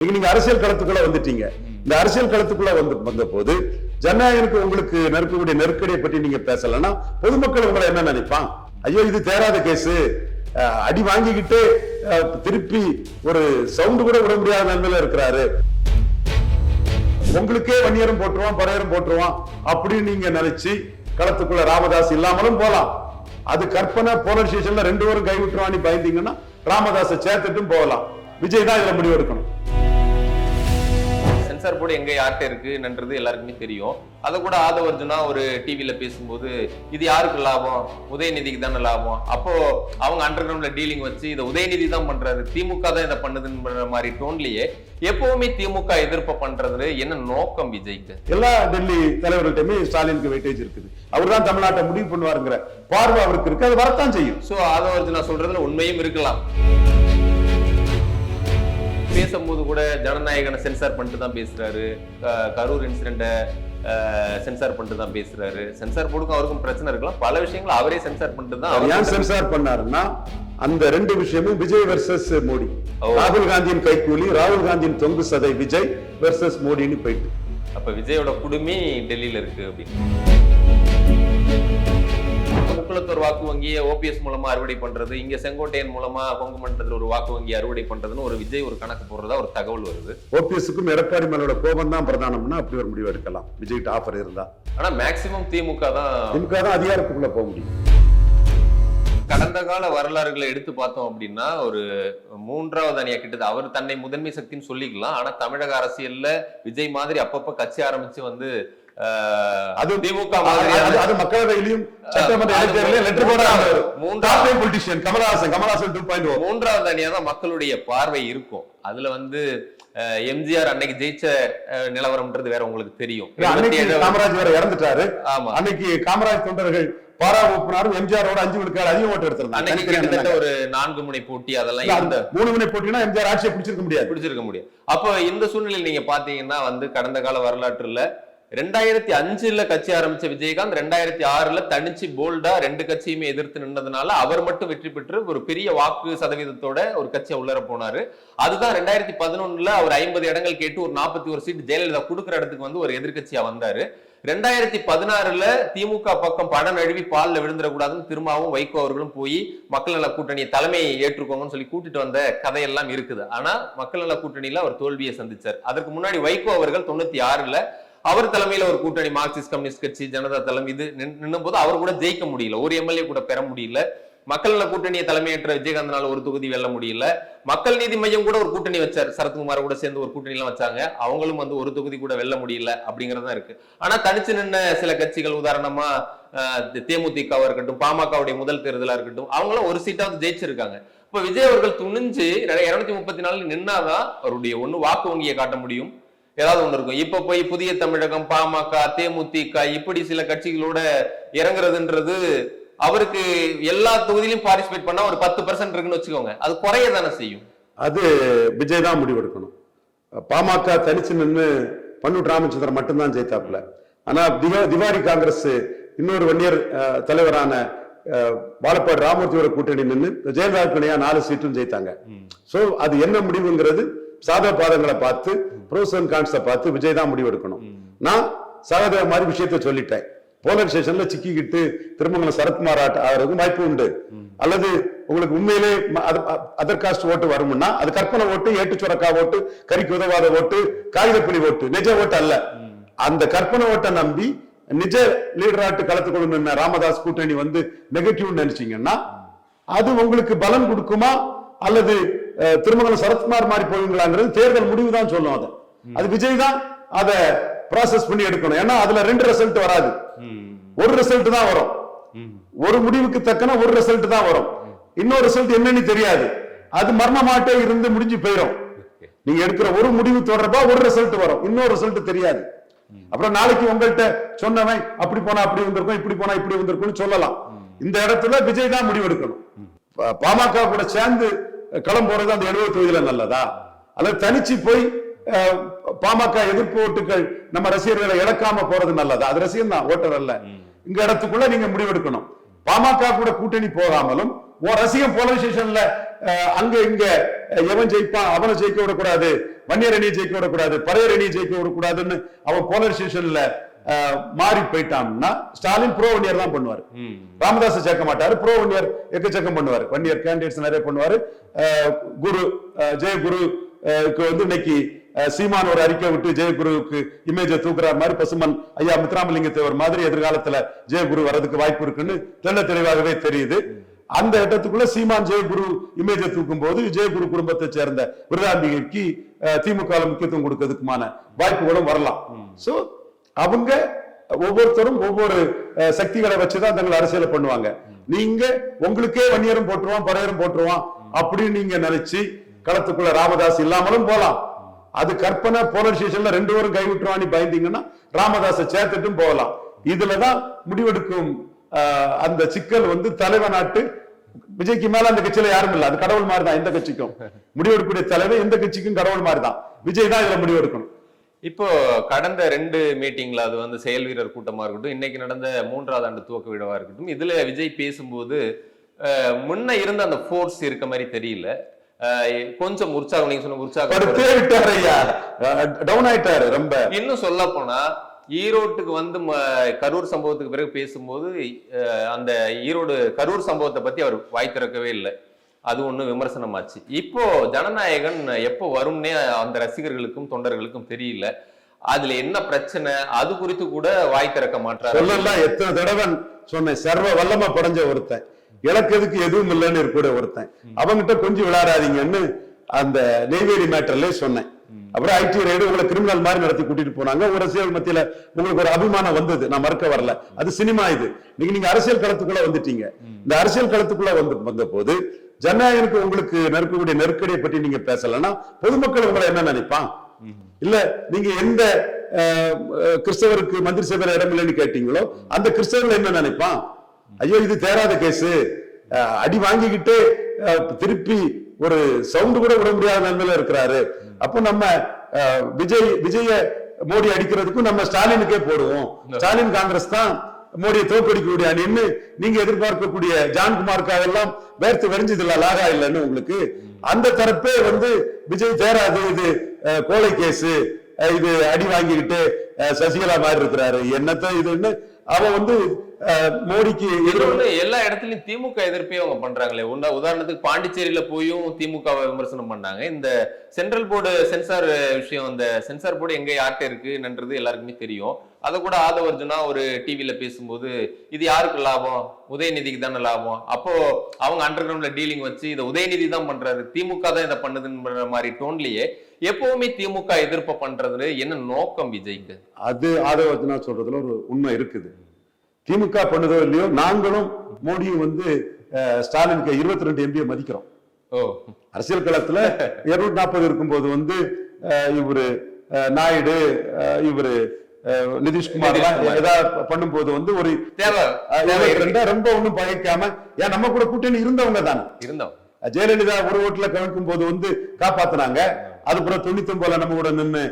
நீங்க அரசியல் களத்துக்குள்ள வந்துட்டீங்க. இந்த அரசியல் களத்துக்குள்ள வந்த போது ஜனநாயகனுக்கு உங்களுக்கு நெருக்கக்கூடிய நெருக்கடியை பற்றி நீங்க பேசலன்னா பொதுமக்கள் உங்களை என்ன நினைப்பான்? ஐயோ இது தேராத கேஸ், அடி வாங்கிக்கிட்டு திருப்பி ஒரு சவுண்ட் கூட விட முடியாத நிலைமையில இருக்கிறாரு, உங்களுக்கே வன்னியரும் போட்டுருவான் பறையரும் போட்டுருவான் அப்படின்னு நீங்க நினைச்சு களத்துக்குள்ள ராமதாஸ் இல்லாமலும் போலாம். அது கற்பனை. போலீஸ் ஸ்டேஷன்ல 2 பேரும் கை விட்டுருவான்னு பயந்தீங்கன்னா ராமதாஸை சேர்த்துட்டும் போகலாம். விஜய் தான் இதுல முடிவு எடுக்கணும். சென்சார் போர்டு எங்க யார்கிட்ட இருக்குன்றது எல்லாருக்குமே தெரியும். அதை கூட ஆதவர்ஜுனா ஒரு டிவில பேசும்போது இது யாருக்கு லாபம், உதயநிதிக்கு தானே லாபம், அப்போ அவங்க அண்டர் கிரவுண்ட்ல டீலிங் வச்சு இதை உதயநிதி தான் பண்றாரு, திமுக தான் இதை பண்ணுதுன்ற மாதிரி டோன்லயே எப்பவுமே திமுக எதிர்ப்பு பண்றது என்ன நோக்கம் விஜய்க்கு? எல்லா டெல்லி தலைவர்கள்ட்டயுமே ஸ்டாலினுக்கு வெயிட்டேஜ் இருக்குது. அவர் தான் தமிழ்நாட்டை முடிவு பண்ணுவாருங்கிற பார்வை அவருக்கு இருக்கு. அது வரத்தான் செய்யும். சோ ஆதவர்ஜுனா சொல்றதுல உண்மையும் இருக்கலாம். பேசும்போது கூட ஜனநாயகனை சென்சார் பண்ணிட்டு தான் பேசுறாரு, கரூர் இன்சிடென்ட சென்சார் பண்ணிட்டு தான் பேசுறாரு. சென்சார் போர்டுக்கும் அவருக்கும் பிரச்சனை இருக்கலாம், பல விஷயங்கள் அவரே சென்சார் பண்ணிட்டு தான். ஏன் சென்சார் பண்ணாருன்னா அந்த 2 விஷயமும் விஜய் வெர்சஸ் மோடி. ராகுல் காந்தியின் கைக்கூலி, ராகுல் காந்தியின் தொங்கு சதை விஜய் வெர்சஸ் மோடின்னு போயிட்டு. அப்ப விஜயோட குடுமி டெல்லியில இருக்கு அப்படின்னு. முக்குளத்தூர் வாக்கு வங்கியை ஓபிஎஸ் மூலமா அறுவடை பண்றது, இங்க செங்கோட்டையன் மூலமா கொங்கு மண்டலத்துல ஒரு வாக்கு வங்கி அறுவடை பண்றதுன்னு ஒரு விஜய் ஒரு கணக்கு போடுறதா ஒரு தகவல் வருது. ஓபிஎஸ்க்கும் எடப்பாடி மேலோட கோபம் தான் பிரதானம்னா அப்படி ஒரு முடிவு எடுக்கலாம் விஜய்கிட்ட ஆஃபர் இருந்தா. ஆனா மேக்சிமம் திமுக தான் அதிகாரத்துக்குள்ள போக முடியும். கடந்த கால வரலாறுகளை எடுத்து பார்த்தோம் அப்படின்னா ஒரு 3வது அணியா கிட்டது அவர் தன்னை முதன்மை சக்தின்னு சொல்லிக்கலாம். ஆனா தமிழக அரசியல்ல விஜய் மாதிரி அப்பப்ப கட்சி ஆரம்பிச்சு வந்து அது திமுக அது மக்களவையிலும் சட்டமன்ற இடைத்தேர்தலில் லெட்டர் போடுறாங்க. கமலஹாசன் 2.0 3வது அணியா தான் மக்களுடைய பார்வை இருக்கும். அதுல வந்து எம்ஜிஆர் அன்னைக்கு ஜெயிச்ச நிலவரம்ன்றது வேற உங்களுக்கு தெரியும். காமராஜ் வேற இறந்துட்டாரு. ஆமா, அன்னைக்கு காமராஜ் தொண்டர்கள் பாராவூப்பினாரும் எம்ஜிஆரோட 5 விழுக்காடு அதிகம் ஓட்டு எடுத்திருந்தாங்க. கிட்டத்தட்ட ஒரு 4 முனை போட்டி, அதெல்லாம் இந்த 3 முனை போட்டினா எம்ஜிஆர் ஆட்சியை பிடிச்சிருக்க முடியாது. அப்ப இந்த சூழ்நிலையில் நீங்க பாத்தீங்கன்னா வந்து கடந்த கால வரலாற்றுல 2005ல கட்சி ஆரம்பிச்ச விஜயகாந்த் 2006ல தனிச்சு போல்டா 2 கட்சியுமே எதிர்த்து நின்றதுனால அவர் மட்டும் வெற்றி பெற்று ஒரு பெரிய வாக்கு சதவீதத்தோட ஒரு கட்சியை உள்ளர போனாரு. அதுதான் 2011ல அவர் 50 இடங்கள் கேட்டு ஒரு 41 சீட் ஜெயலலிதா கொடுக்குற இடத்துக்கு வந்து ஒரு எதிர்கட்சியா வந்தாரு. 2016ல திமுக பக்கம் படம் நழுவி பால்ல விழுந்துடக்கூடாதுன்னு திரும்பவும் வைகோ அவர்களும் போய் மக்கள் நல கூட்டணியை தலைமையை ஏற்றுக்கோங்கன்னு சொல்லி கூட்டிட்டு வந்த கதையெல்லாம் இருக்குது. ஆனா மக்கள் நல கூட்டணியில அவர் தோல்வியை சந்திச்சார். அதற்கு முன்னாடி வைகோ அவர்கள் 96ல அவர் தலைமையில ஒரு கூட்டணி மார்க்சிஸ்ட் கம்யூனிஸ்ட் கட்சி, ஜனதா தளம் இது நின்னும் போது அவர் கூட ஜெயிக்க முடியல, ஒரு எம்எல்ஏ கூட பெற முடியல. மக்கள் நல கூட்டணியை தலைமையேற்ற விஜயகாந்தனால ஒரு தொகுதி வெல்ல முடியல. மக்கள் நீதி மையம் கூட ஒரு கூட்டணி வச்சார், சரத்குமார் கூட சேர்ந்து ஒரு கூட்டணி எல்லாம் வச்சாங்க, அவங்களும் வந்து ஒரு தொகுதி கூட வெல்ல முடியல அப்படிங்கறதா இருக்கு. ஆனா தனிச்சு நின்ன சில கட்சிகள், உதாரணமா தேமுதிகவா இருக்கட்டும், பாமகவுடைய முதல் தேர்தலா இருக்கட்டும், அவங்களும் ஒரு சீட்டாவது ஜெயிச்சிருக்காங்க. இப்ப விஜய் அவர்கள் துணிஞ்சு 234 நின்னாதான் அவருடைய ஒண்ணு வாக்கு வங்கியை காட்ட முடியும், ஏதாவது ஒண்ணு இருக்கும். இப்ப போய் புதிய தமிழகம், பாமக, தேமுதிக இப்படி சில கட்சிகளோட இறங்குறதுன்றது அவருக்கு எல்லா தொகுதியிலும் பார்ட்டிசிபேட் பண்ணா ஒரு 10% இருக்குன்னு வச்சுக்கோங்க, அது குறைய தானே செய்யும். அது விஜய் தான் முடிவு எடுக்கணும். பாமக தனிச்சு நின்று பன்னூர் ராமச்சந்திரன் மட்டும்தான் ஜெயித்தாப்புல. ஆனா திவாரி காங்கிரஸ் இன்னொரு வன்னியர் தலைவரான வாழப்பாடு ராமூர்த்தியோட கூட்டணி நின்று ஜெயலலிதா இணையா 4 சீட்டும் ஜெயித்தாங்க. சோ அது என்ன முடிவுங்கிறது சாதக பாதங்களை பார்த்து, ப்ரோஸ் அண்ட் கான்ஸை பார்த்து விஜய் தான் முடிவு எடுக்கணும். நான் சகதேவ மாதிரி விஷயத்த சொல்லிட்டேன். போலீஸ் ஸ்டேஷன்ல சிக்கிக்கிட்டு திருமங்கலம் சரத்குமார் ஆகிறதுக்கு வாய்ப்பு உண்டு. அல்லது உங்களுக்கு உண்மையிலே அதர் காஸ்ட் ஓட்டு வரும்னா அது கற்பனை ஓட்டு, ஏட்டு சுரக்கா ஓட்டு, கறிக்கு உதவாத ஓட்டு, காகிதப்புலி ஓட்டு, நிஜ ஓட்டு அல்ல. அந்த கற்பனை ஓட்டை நம்பி நிஜ லீடராட்டு களத்துக்குள்ள நின்ன ராமதாஸ் கூட்டணி வந்து நெகட்டிவ் நினைச்சீங்கன்னா அது உங்களுக்கு பலம் கொடுக்குமா அல்லது திருமங்கலம் சரத்குமார் மாதிரி போவீங்களாங்கிறது தேர்தல் முடிவு தான் சொல்லும். அது விஜய் தான் அதை ப்ராசஸ் பண்ணி எடுக்கணும். ஏன்னா அதுல 2 ரிசல்ட் வராது, ஒரு ரிசல்ட் தான் வரும். ஒரு முடிவுக்கு தக்கன ஒரு ரிசல்ட் தான் வரும். இன்னொரு ரிசல்ட் என்னன்னு தெரியாது, அது மர்மமாட்டே இருந்து முடிஞ்சு போயிடும். நீங்க எடுக்கிற ஒரு முடிவு தொடர்பா ஒரு ரிசல்ட் வரும், இன்னொரு ரிசல்ட் தெரியாது. அப்புறம் நாளைக்கு உங்கள்கிட்ட சொன்னவன் அப்படி போனா அப்படி வந்திருக்கும், இப்படி போனா இப்படி வந்திருக்கும்னு சொல்லலாம். இந்த இடத்துல விஜய் தான் முடிவு எடுக்கணும். பாமக கூட சேர்ந்து களம் போறது அந்த 70 தொகுதியில நல்லதா, அல்லது தனிச்சு போய் பாமக எதிர்ப்பு ஓட்டுகள் நம்ம ரசிகர்களை இழக்காம போறது நல்லதா? அது ரசிகர் தான், ஓட்டர் அல்ல. இங்க இடத்துக்குள்ள நீங்க முடிவெடுக்கணும். பாமக கூட கூட்டணி போகாமலும் உன் ரசிகம் போலரைசேஷன்ல அங்க இங்க எவன் ஜெயிப்பான் அவனை ஜெயிக்க விடக்கூடாது, வன்னியர் அணியை ஜெயிக்க விடக்கூடாது, பறையர் அணியை ஜெயிக்க விடக்கூடாதுன்னு அவன் போலரைசேஷன்ல மாறி போயிட்டான்னா ஸ்டாலின் ப்ரோ வன்னியர் தான் பண்ணுவாரு. ராமதாஸ் சேர்க்க மாட்டாரு, ப்ரோ வன்னியர் எக்கச்சக்கம் பண்ணுவாரு, வன்னியர் கேண்டிடேட்ஸ் நிறைய பண்ணுவாரு. குரு ஜெயகுரு வந்து இன்னைக்கு சீமான் ஒரு அறிக்கை விட்டு ஜெயகுருவுக்கு இமேஜை தூக்குற மாதிரி பசுமன் ஐயா முத்துராமலிங்க தேவர் மாதிரி எதிர்காலத்துல ஜெயகுரு வர்றதுக்கு வாய்ப்பு இருக்குன்னு தெள்ள தெளிவாகவே தெரியுது. அந்த இடத்துக்குள்ள சீமான் ஜெயகுரு இமேஜை தூக்கும் போது ஜெயகுரு குடும்பத்தை சேர்ந்த விருதாம்பிகைக்கு திமுக முக்கியத்துவம் கொடுக்கிறதுக்குமான வாய்ப்புகளும் வரலாம். சோ அவங்க ஒவ்வொருத்தரும் ஒவ்வொரு சக்திகளை வச்சுதான் தங்களை அரசியலை பண்ணுவாங்க. நீங்க உங்களுக்கே வன்னியரும் போட்டுருவான் பறையரும் போட்டுருவான் அப்படின்னு நீங்க நினைச்சு களத்துக்குள்ள ராமதாஸ் இல்லாமலும் போலாம். அது கற்பனை. போலரைசேஷன்ல 2 பேரும் கைவிட்டுருவான்னு பயந்தீங்கன்னா ராமதாஸை சேர்த்துட்டும் போகலாம். இதுலதான் முடிவெடுக்கும் அந்த சிக்கல் வந்து தலைவனாட்டு விஜய்க்கு மேல அந்த கட்சியில யாரும் இல்ல, அது கடவுள் மாதிரி தான். எந்த கட்சிக்கும் முடிவெடுக்கக்கூடிய தலைவர் எந்த கட்சிக்கும் கடவுள் மாதிரி தான். விஜய் தான் இதுல முடிவெடுக்கணும். இப்போ கடந்த 2 மீட்டிங்ல அது வந்து செயல் வீரர் கூட்டமா இருக்கட்டும், இன்னைக்கு நடந்த 3வது ஆண்டு துவக்க விழாவா இருக்கட்டும், இதுல விஜய் பேசும்போது முன்ன இருந்த அந்த ஃபோர்ஸ் இருக்க மாதிரி தெரியல. கொஞ்சம் உற்சாகம், நீங்க சொன்ன உற்சாகம் டவுன் ஆயிட்டாரு ரொம்ப. இன்னும் சொல்ல போனா ஈரோட்டுக்கு வந்து கரூர் சம்பவத்துக்கு பிறகு பேசும்போது அந்த ஈரோடு கரூர் சம்பவத்தை பத்தி அவர் வாய் திறக்கவே இல்லை. அது ஒண்ணு விமர்சனமாச்சு. இப்போ ஜனநாயகன் எப்போ வரும்னே அந்த ரசிகர்களுக்கும் தொண்டர்களுக்கும் தெரியல. அதுல என்ன பிரச்சனை அது குறித்து கூட வாய் திறக்க மாட்டாரு. சொல்லலாம் எத்தனை தடவை சொன்னேன், சர்வ வல்லமை படைஞ்ச ஒருத்தன், இலக்கிறதுக்கு எதுவும் இல்லைன்னு இருக்க ஒருத்தன், அவங்கிட்ட கொஞ்சம் விளையாடாதீங்கன்னு அந்த நெய்வேலி மேட்டர்ல சொன்னேன். அப்புறம் ஐடி ரைடு உங்களை கிரிமினல் மாதிரி நடத்தி கூட்டிட்டு போனாங்க. ஒரு அரசியல் மத்தியில உங்களுக்கு ஒரு அபிமானம் வந்தது, நான் மறுக்க வரல. அது சினிமா. இது நீங்க அரசியல் களத்துக்குள்ள வந்துட்டீங்க. இந்த அரசியல் களத்துக்குள்ள வந்த போது ஜனநாயகனுக்கு உங்களுக்கு நெருக்கக்கூடிய நெருக்கடியை பற்றி நீங்க பேசலன்னா பொதுமக்கள் உங்களை என்ன நினைப்பான்? இல்ல நீங்க எந்த கிறிஸ்தவருக்கு மந்திரி சபையில இடம் இல்லைன்னு கேட்டீங்களோ அந்த கிறிஸ்தவர்கள் என்ன நினைப்பான்? ஐயோ இது தேராத கேஸ், அடி வாங்கிக்கிட்டு திருப்பி ஒரு சவுண்டு கூட விட முடியாத நிலைமையில இருக்கிறாரு. அப்போ நம்ம விஜய மோடி அடிக்கிறதுக்கும் நம்ம ஸ்டாலினுக்கே போடுவோம். ஸ்டாலின் காங்கிரஸ் தான் மோடியை தோற்கடிக்கக்கூடிய அணின்னு நீங்க எதிர்பார்க்கக்கூடிய ஜான்குமாருக்காக எல்லாம் வேர்த்து வெறிஞ்சது இல்ல, லாகா இல்லைன்னு உங்களுக்கு அந்த தரப்பே வந்து விஜய் தேராது, இது கோலை கேஸ், இது அடி வாங்கிக்கிட்டு சசிகலா மாதிரி இருக்கிறாரு, என்னத்த இதுன்னு அவன் வந்து மோடிக்கு எல்லா இடத்துலயும் திமுக எதிர்ப்பே அவங்க பண்றாங்களே. உதாரணத்துக்கு பாண்டிச்சேரியில போயும் திமுக விமர்சனம் பண்ணாங்க. இந்த சென்ட்ரல் போர்டு சென்சார் விஷயம், இந்த சென்சார் போர்டு எங்க யார்கிட்ட இருக்குன்றது எல்லாருக்குமே தெரியும். அதை கூட ஆதவர்ஜுனா ஒரு டிவில பேசும்போது இது யாருக்கு லாபம், உதயநிதிக்கு தானே லாபம். அப்போ அவங்க அண்டர் கிரவுண்ட்ல டீலிங் வச்சு இதை உதயநிதி தான் பண்றாரு, திமுக தான் இதை பண்ணுதுன்ற மாதிரி டோன்லயே எப்பவுமே திமுக எதிர்ப்பு பண்றது என்ன நோக்கம் விஜய்க்கு? அது ஆதவர்ஜுனா சொல்றதுல ஒரு உண்மை இருக்குது. திமுக பண்ணுதோ இல்லையோ நாங்களும் மோடியும் வந்து ஸ்டாலினுக்கு 22 எம்பியை மதிக்கிறோம். அரசியல் களத்துல 240 இருக்கும்போது வந்து இவரு நாயுடு இவரு நிதிஷ்குமார் ஏதாவது பண்ணும்போது வந்து ஒரு ரொம்ப ஒண்ணும் பகைக்காம ஏன் நம்ம கூட கூட்டணி இருந்தவங்க தானே இருந்தோம். ஜெயலலிதா ஒரு ஓட்டுல கவிழ்க்கும் போது வந்து காப்பாத்தினாங்க. அதுக்கப்புறம் 99 நம்ம கூட நின்று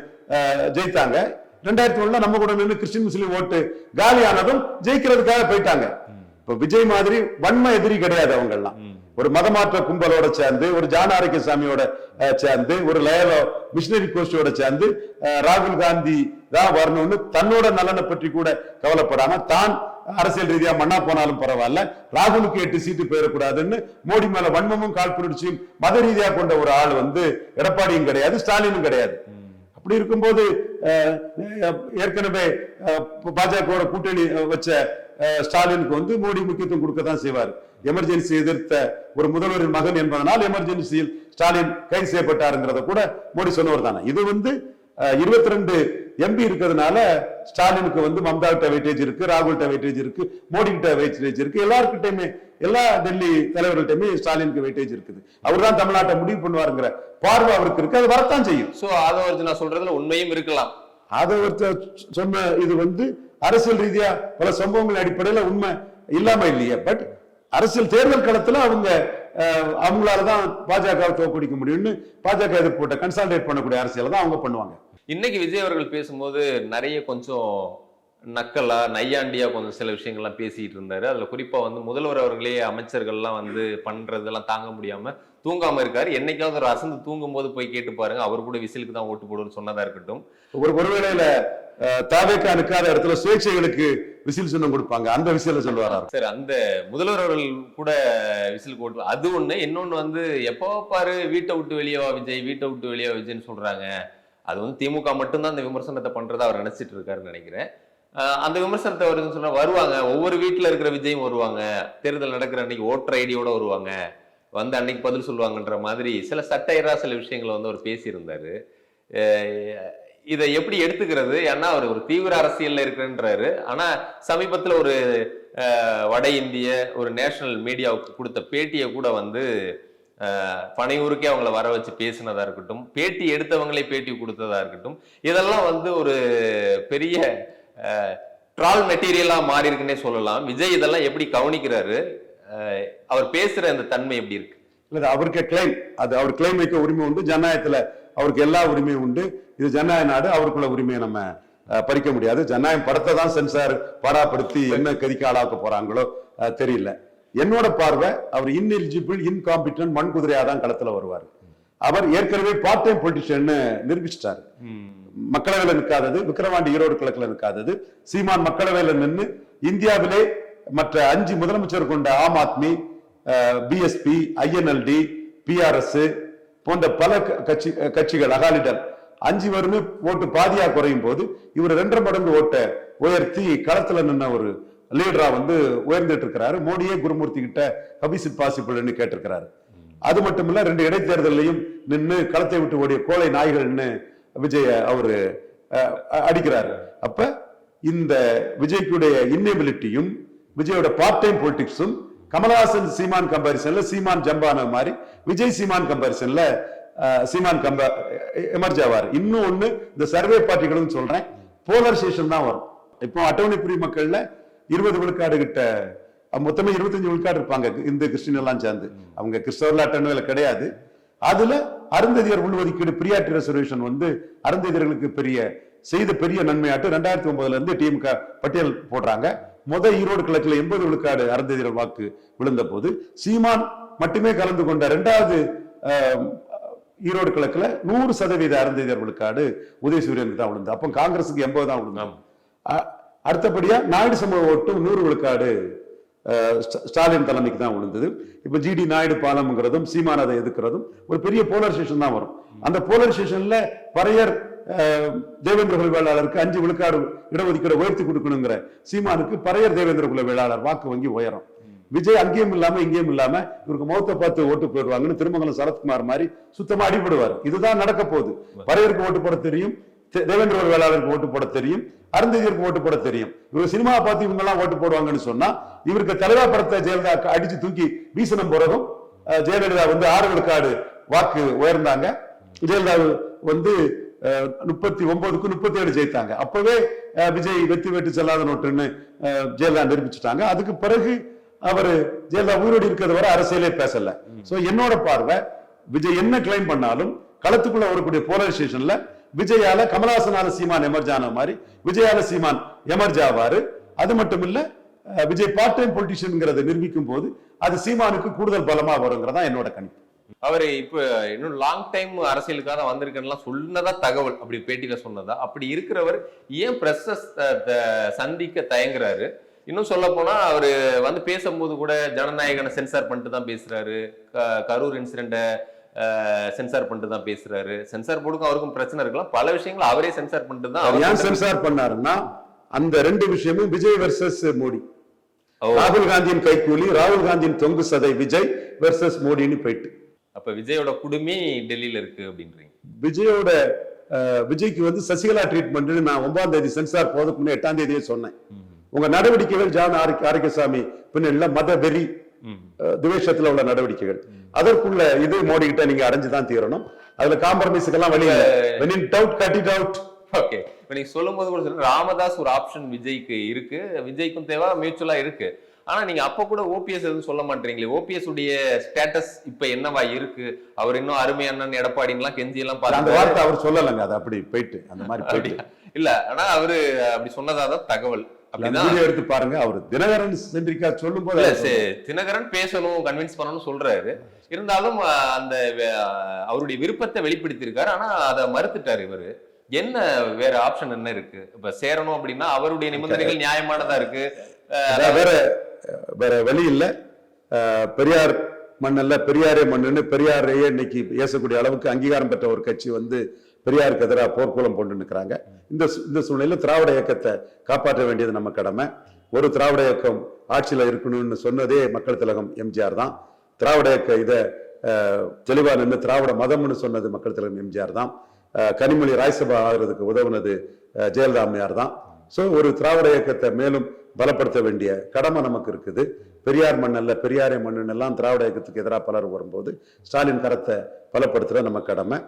ஜெயித்தாங்க. 2001 நம்ம கூட நின்று கிறிஸ்டின் முஸ்லீம் ஓட்டு காலியானதும் ஜெயிக்கிறதுக்காக போயிட்டாங்க. இப்ப விஜய் மாதிரி வன்ம எதிரி கிடையாது. அவங்க எல்லாம் ஒரு மதமாற்ற கும்பலோட சேர்ந்து, ஒரு ஜான் ஆரோக்கியசாமியோட சேர்ந்து, ஒரு லயலோ மிஷினரி கோஷ்டியோட சேர்ந்து ராகுல் காந்தி தான் வரணும்னு தன்னோட நலனை பற்றி கூட கவலைப்படாம தான் அரசியல் ரீதியா மண்ணா போனாலும் பரவாயில்ல, ராகுலுக்கு 8 சீட்டு போயிடக்கூடாதுன்னு மோடி மேல வன்மமும் காழ்ப்புணர்ச்சியும் மத ரீதியா கொண்ட ஒரு ஆள் வந்து எடப்பாடியும் கிடையாது, ஸ்டாலினும் கிடையாது. அப்படி இருக்கும்போது ஏற்கனவே பாஜக கூட்டணி வச்ச ஸ்டாலினுக்கு வந்து மோடி முக்கியத்துவம் கொடுக்கத்தான் செய்வார். எமர்ஜென்சி எதிர்த்த ஒரு முதல்வரின் மகன் என்பதனால் எமர்ஜென்சியில் ஸ்டாலின் கைது செய்யப்பட்டாருங்கிறத கூட மோடி சொன்னவர் தானே. இது வந்து 22 எம்பி இருக்கிறதுனால ஸ்டாலினுக்கு வந்து மம்தா கிட்ட வெயிட்டேஜ் இருக்கு, ராகுல் கிட்ட வெயிட்டேஜ் இருக்கு, மோடி கிட்ட வெயிட்டேஜ் இருக்கு, எல்லாருக்கிட்டையுமே எல்லா டெல்லி தலைவர்கள்ட்டையுமே ஸ்டாலினுக்கு வெயிட்டேஜ் இருக்குது. அவர் தான் தமிழ்நாட்டை முடிவு பண்ணுவாருங்கிற பார்வை அவருக்கு இருக்கு. அது வரத்தான் செய்யும். சோ ஆதவர்ஜுனா சொல்றதுல உண்மையும் இருக்கலாம். ஆதவர்ஜுனா சொன்ன இது வந்து அரசியல் ரீதியா பல சம்பவங்கள் அடிப்படையில உண்மை இல்லாம இல்லையே. பட் அரசியல் தேர்தல் களத்துல அவங்களாலதான் பாஜக தோற்கடிக்க முடியும்னு பாஜக எதிர்ப்பு போட்ட கன்சாலிடேட் பண்ணக்கூடிய அரசியல் தான் அவங்க பண்ணுவாங்க. இன்னைக்கு விஜய் அவர்கள் பேசும்போது நிறைய கொஞ்சம் நக்கலா நையாண்டியா கொஞ்சம் சில விஷயங்கள்லாம் பேசிட்டு இருந்தாரு. அதுல குறிப்பா வந்து முதல்வர் அவர்களே அமைச்சர்கள்லாம் வந்து பண்றதெல்லாம் தாங்க முடியாம தூங்காம இருக்காரு. என்னைக்காவது ஒரு அசந்து தூங்கும் போது போய் கேட்டு பாருங்க, அவர் கூட விசிலுக்கு தான் ஓட்டு போடுன்னு சொன்னதா இருக்கட்டும். ஒருவேளையில தாவேக்கா நிற்காத இடத்துல சுயேட்சைகளுக்கு விசில் சின்னம் கொடுப்பாங்க, அந்த விசில சொல்லுவாரா? சரி, அந்த முதல்வர் அவர்கள் கூட விசிலுக்கு ஓட்டு அது ஒண்ணு. இன்னொன்னு வந்து எப்போ பாரு வீட்டை விட்டு வெளியே வா விஜய், வீட்டை விட்டு வெளியே வா விஜய்ன்னு சொல்றாங்க. அது வந்து திமுக மட்டும்தான் அந்த விமர்சனத்தை பண்றதா அவர் நினைச்சிட்டு இருக்காருன்னு நினைக்கிறேன். அந்த விமர்சனத்தை வருதுன்னு சொன்னா வருவாங்க, ஒவ்வொரு வீட்டுல இருக்கிற விஜயும் வருவாங்க, தேர்தல் நடக்கிற அன்னைக்கு ஓட்டர் ஐடியோட வருவாங்க, வந்து அன்னைக்கு பதில் சொல்லுவாங்கன்ற மாதிரி சில சட்டையரா சில விஷயங்களை வந்து அவர் பேசியிருந்தாரு. இதை எப்படி எடுத்துக்கிறது? ஏன்னா அவர் ஒரு தீவிர அரசியல்ல இருக்கிறன்றாரு. ஆனா சமீபத்துல ஒரு வட இந்திய ஒரு நேஷனல் மீடியாவுக்கு கொடுத்த பேட்டியை கூட வந்து பனையூருக்கே அவங்கள வர வச்சு பேசினதா இருக்கட்டும், பேட்டி எடுத்தவங்களே பேட்டி கொடுத்ததா இருக்கட்டும், இதெல்லாம் வந்து ஒரு பெரிய ட்ரால் மெட்டீரியலா மாறி இருக்குன்னே சொல்லலாம். விஜய் இதெல்லாம் எப்படி கவனிக்கிறாரு? அவர் பேசுற அந்த தன்மை எப்படி இருக்கு? இல்ல, அவருக்கு கிளைம், அது அவர் கிளைம் வைக்க உரிமை உண்டு. ஜனநாயகத்துல அவருக்கு எல்லா உரிமையும் உண்டு. இது ஜனநாயக நாடு, அவருக்குள்ள உரிமையை நம்ம பறிக்க முடியாது. ஜனநாயகம் படத்தை தான் சென்சார் பாடாப்படுத்தி என்ன கதிக்கு ஆளாக்க போறாங்களோ தெரியல. என்னோட பார்வை, அவர் இன்எலிஜிபிள், இன்காம்பிட்டன்ட், மண்குதிரையா தான் களத்துல வருவார். அவர் ஏற்கனவே பார்ட் டைம் பொலிட்டிஷியன் நிரூபிச்சிட்டாரு. மக்களவையில நிற்காதது, விக்கிரவாண்டி ஈரோடு கிழக்குல நிற்காதது, சீமான் மக்களவையில நின்று இந்தியாவிலே மற்ற 5 முதலமைச்சர் கொண்ட Aam Aadmi, BSP, INLD, BRS போன்ற பல கட்சிகள், அகாலிடல் 5 பேருமே ஓட்டு பாதியா குறையும் போது இவர் 2.5 மடங்கு ஓட்டை உயர்த்தி களத்துல நின்ன ஒரு லீடரா வந்து உயர்ந்துட்டு இருக்கிறாரு. மோடியே குருமூர்த்தி கிட்ட ஹபிசிட் பாசிபிள்னு கேட்டிருக்கிறாரு. அது மட்டும் இல்ல, 2 இடைத்தேர்தலையும் நின்று களத்தை விட்டு ஓடிய கோழை நாய்கள்னு விஜய அவரு அடிக்கிறாரு. அப்ப இந்த விஜய்க்குடைய இன்னெபிலிட்டியும் விஜயோட பார்ட் டைம் பொலிட்டிக்ஸும் கமலஹாசன் சீமான் கம்பாரிசன்ல சீமான் ஜம்பான மாதிரி விஜய் சீமான் கம்பாரிசன்ல சீமான் எமர்ஜ் ஆவார். இன்னும் ஒண்ணு, இந்த சர்வே பார்ட்டிகளும் சொல்றேன், போலரைசேஷன் தான் வரும். இப்போ அட்டவணை புரி மக்கள்ல 20 விழுக்காடு கிட்ட, மொத்தமே 25 விழுக்காடு இருப்பாங்க இந்து கிறிஸ்டின் எல்லாம் சேர்ந்து. அவங்க கிறிஸ்தவர்ல அட்டவணையில கிடையாது. அதுல அருந்ததியர் உள்ஒதுக்கீடு பிரியாரிட்டி ரிசர்வேஷன் வந்து அருந்ததியர்களுக்கு செய்த பெரிய நன்மையாட்டு 2009 இருந்து திமுக பட்டியல் போடுறாங்க. ஈரோடு கிழக்குல 80 விழுக்காடு அருந்ததியர் வாக்கு விழுந்த போது சீமான் மட்டுமே கலந்து கொண்ட 2வது ஈரோடு கிழக்குல 100% அருந்ததியர் விழுக்காடு உதயசூரியனுக்கு தான் விழுந்து. அப்போ காங்கிரஸுக்கு 80 தான் விழுந்தாங்க. அடுத்தபடியா நாயுடு சமூக ஓட்டும் 100 விழுக்காடு ஸ்டாலின் தலைமைக்கு தான் விழுந்தது. இப்ப ஜிடி நாயுடு பாலம்ங்கிறதும் சீமான் அதை எதிர்க்கிறதும் ஒரு பெரிய போலரைசேஷன் தான் வரும். அந்த போலரைசேஷன்ல பறையர் தேவேந்திர குல வேளாளருக்கு 5 விழுக்காடு இடஒதுக்கீடு உயர்த்தி கொடுக்கணுங்கிற சீமானுக்கு பறையர் தேவேந்திர குல வேளாளர் வாக்கு வங்கி உயரும். விஜய் அங்கேயும் இல்லாம இங்கேயும் இல்லாம இவருக்கு முகத்தை பார்த்து ஓட்டு போயிடுவாங்கன்னு திருமங்கலம் சரத்குமார் மாதிரி சுத்தமா அடிபடுவார். இதுதான் நடக்க போகுது. பறையருக்கு ஓட்டு போட தெரியும், தேவேந்திர குல வேளாளருக்கு ஓட்டு போட தெரியும், அருந்ததியருக்கு ஓட்டு போட தெரியும். இவங்க சினிமா பார்த்து இவங்க எல்லாம் ஓட்டு போடுவாங்கன்னு சொன்னா இவருக்கு தலைவா படத்தை ஜெயலலிதா அடிச்சு தூக்கி வீசனம் போறதும், ஜெயலலிதா வந்து 6 விழுக்காடு வாக்கு உயர்ந்தாங்க, ஜெயலலிதா வந்து 39க்கு 37 ஜெயித்தாங்க. அப்பவே விஜய் வெற்றி வெற்றி செல்லாத நோட்டுன்னு ஜெயலலிதா நிரூபிச்சுட்டாங்க. அதுக்கு பிறகு அவரு ஜெயலலிதா உயிரோடு இருக்கிறது வரை அரசியலே பேசல. சோ என்னோட பார்வை, விஜய் என்ன கிளைம் பண்ணாலும் களத்துக்குள்ள வரக்கூடிய போலரைசேஷன்ல விஜயால கமலஹாசனால சீமான் எமர்ஜ் ஆன மாதிரி விஜயால சீமான் எமர்ஜ் ஆவாரு. அது மட்டும் இல்ல, விஜய் பார்ட் டைம் பொலிட்டிஷியன்ங்கிறத நிரூபிக்கும் போது அது சீமானுக்கு கூடுதல் பலமா வருங்கிறதா என்னோட கணிப்பு. அவர் இப்ப இன்னும் லாங் டைம் அரசியலுக்காக வந்திருக்கேன்னா சொன்னதா தகவல், அப்படி பேட்டியில சொன்னதா? அப்படி இருக்கிறவர் ஏன் பிரஸ் சந்திக்க தயங்குறாரு? இன்னும் சொல்ல போனா அவரு வந்து பேசும்போது கூட ஜனநாயகனை சென்சார் பண்ணிட்டு தான் பேசுறாரு, கரூர் இன்சிடென்ட சென்சார் பண்ணிட்டு தான் பேசுறாரு. சென்சார் போர்டுக்கும் அவருக்கும் பிரச்சனை இருக்கலாம், பல விஷயங்களை அவரே சென்சார் பண்ணிட்டு தான். ஏன் சென்சார் பண்ணாருன்னா அந்த 2 விஷயமும் விஜய் வெர்சஸ் மோடி. ராகுல் காந்தியின் கைக்கூலி, ராகுல் காந்தியின் தொங்கு சதை விஜய் வெர்சஸ் மோடின்னு போயிட்டு. அப்ப விஜயோட குடுமி டெல்லியில இருக்கு அப்படின்றீங்க? விஜய்க்கு வந்து சசிகலா ட்ரீட்மெண்ட் நான் 9ஆம் தேதி சென்சார் போறதுக்கு முன்னே 8ஆம் தேதியே சொன்னேன். உங்க நடவடிக்கைகள் ஜான் ஆரோக்கியசாமி பின்ன மத வெறி துவேஷத்துல உள்ள நடவடிக்கைகள், அதற்குள்ள இது மோடி கிட்ட நீங்க அடைஞ்சுதான் தீரணும். அதுல காம்ப்ரமைஸுக்கெல்லாம் வழி இல்லை. ஓகே, இப்ப நீங்க சொல்லும் போது கூட ராமதாஸ் ஒரு ஆப்ஷன் விஜய்க்கு இருக்கு, விஜய்க்கும் தேவை, மியூச்சுவலா இருக்கு. ஆனா நீங்க அப்ப கூட ஓபிஎஸ் எதுவும் சொல்ல மாட்டீங்களே. ஓபிஎஸ் உடைய ஸ்டேட்டஸ் இப்ப என்னவா இருக்கு? அவர் இன்னும் அருமை அண்ணன் எடப்பாடின்னு எல்லாம் கெஞ்சி எல்லாம் அந்த பாத்து வார்த்தை அவர் சொல்லலைங்க, அது அப்படி போயிட்டு அந்த மாதிரி போயிட்டு. இல்ல, ஆனா அவரு அப்படி சொன்னதாதான் தகவல். அப்படிதான் வீடியோ எடுத்து பாருங்க. அவர் தினகரன் சென்றிருக்கா சொல்லும் போது தினகரன் பேசணும், கன்வின்ஸ் பண்ணணும்னு சொல்றாரு. இருந்தாலும் அந்த அவருடைய விருப்பத்தை வெளிப்படுத்தியிருக்காரு. ஆனா அதை மறுத்துட்டாரு இவரு. என்ன வேற ஆப்ஷன் என்ன இருக்கு? இப்ப சேரணும் அப்படின்னா அவருடைய நிபந்தனைகள் நியாயமானதா இருக்கு. வேற வேற வழி இல்ல. பெரியார் மண்ணல்ல, பெரியாரே மண்ணுன்னு பெரியாரையே இன்னைக்கு பேசக்கூடிய அளவுக்கு அங்கீகாரம் பெற்ற ஒரு கட்சி வந்து பெரியாருக்கு எதிராக போர்க்குளம் போட்டு நிற்கிறாங்க. இந்த சூழ்நிலையில் திராவிட இயக்கத்தை காப்பாற்ற வேண்டியது நம்ம கடமை. ஒரு திராவிட இயக்கம் ஆட்சியில இருக்கணும்னு சொன்னதே மக்கள் திலகம் எம்ஜிஆர் தான். திராவிட இயக்க இதை தெளிவா நின்று திராவிட மதம்னு சொன்னது மக்கள் திலகம் எம்ஜிஆர் தான். கனிமொழி ராஜ்சபா ஆகிறதுக்கு உதவுனது ஜெயலலிதா அம்மையார் தான். ஸோ ஒரு திராவிட இயக்கத்தை மேலும் பலப்படுத்த வேண்டிய கடமை நமக்கு இருக்குது. பெரியார் மண்ணல்ல, பெரியாரே மண்ணுன்னு எல்லாம் திராவிட இயக்கத்துக்கு எதிராக பலர் வரும்போது ஸ்டாலின் கரத்தை பலப்படுத்துற நம்ம கடமை.